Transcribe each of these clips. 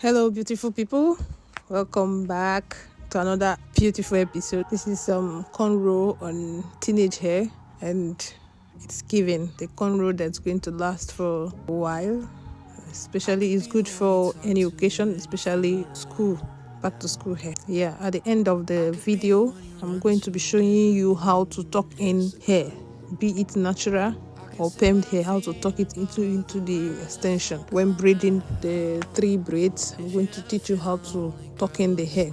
Hello beautiful people, welcome back to another beautiful episode. This is some cornrow on teenage hair, and it's giving the cornrow that's going to last for a while. Especially it's good for any occasion, especially school, back to school hair. Yeah, at the end of the video I'm going to be showing you how to tuck in hair, be it natural or permed hair, how to tuck it into the extension. When braiding the 3 braids, I'm going to teach you how to tuck in the hair.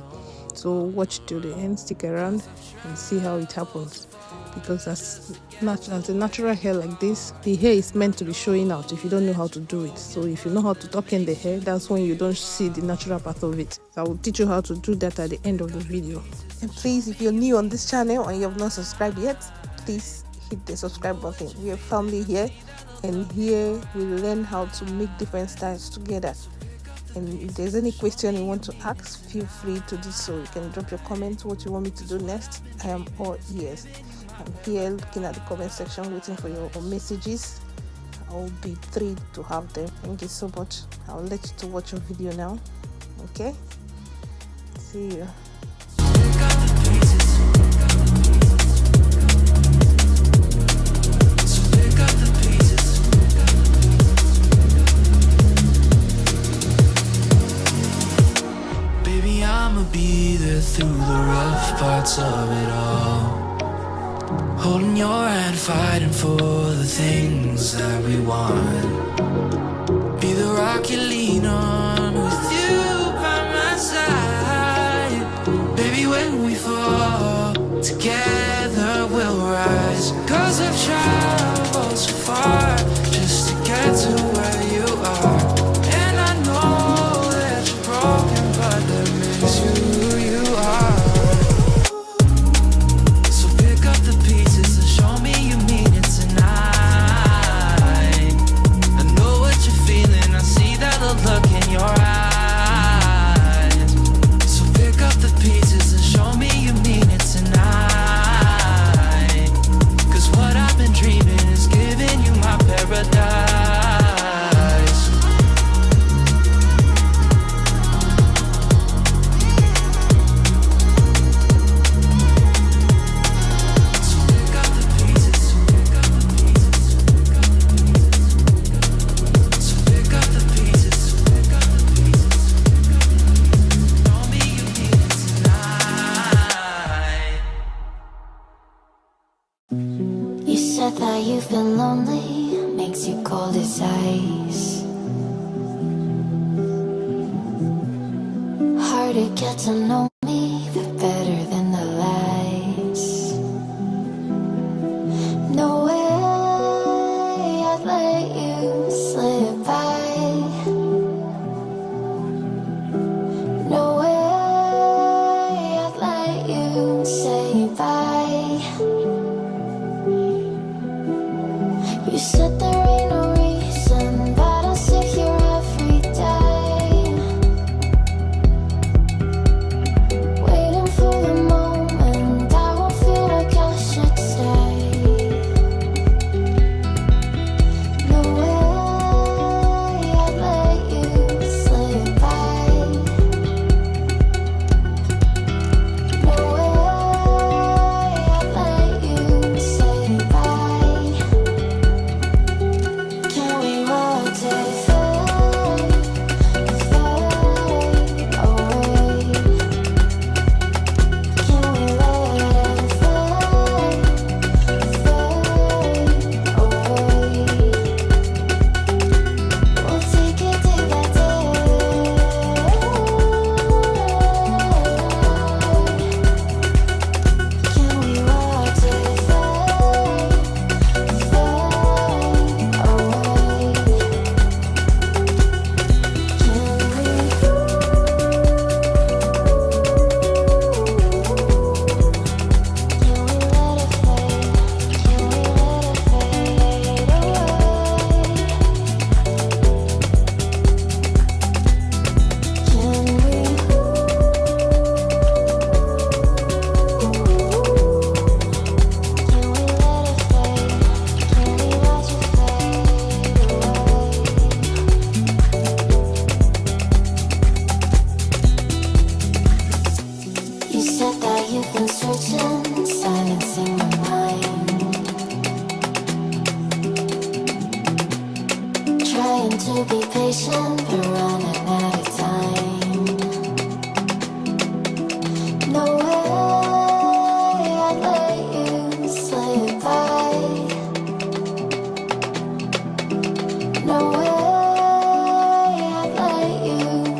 So watch till the end, stick around and see how it happens. Because as a natural hair like this, the hair is meant to be showing out if you don't know how to do it. So if you know how to tuck in the hair, that's when you don't see the natural part of it. So I will teach you how to do that at the end of the video. And please, if you're new on this channel and you have not subscribed yet, please hit the subscribe button. We are family here, and here we learn how to make different styles together. And if there's any question you want to ask, feel free to do so. You can drop your comments, what you want me to do next. I am all ears. I'm here looking at the comment section, waiting for your messages. I'll be thrilled to have them. Thank you so much. I'll let you to watch your video now. Okay, see you. Be there through the rough parts of it all, holding your hand, fighting for the things that we want. Be the rock you lean on, with you by my side. Baby, when we fall, together we'll rise. 'Cause I've traveled so far just to get to where you are. And I know that you're broken, but that makes you who you are. So pick up the pieces and show me you mean it tonight. I know what you're feeling, I see that look in your eyes. So pick up the pieces and show me you mean it tonight. 'Cause what I've been dreaming is giving you my paradise. That you've been lonely makes you cold as ice. Hard to get to know me, but better than the lies. No way I'd let you slip by. No way I'd let you say bye. You said there ain't no reason, but I'll sit here every day.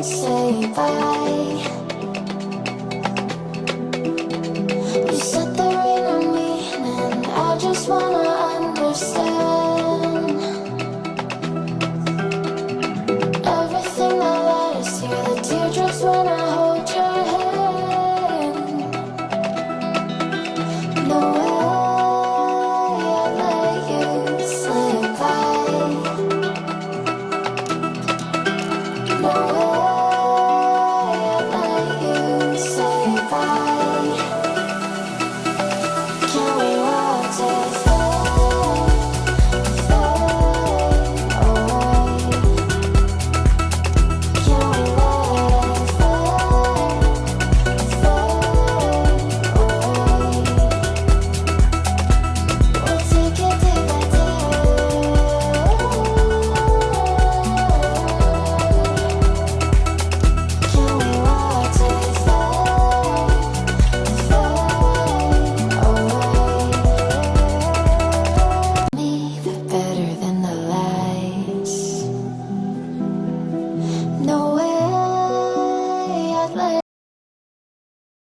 say bye.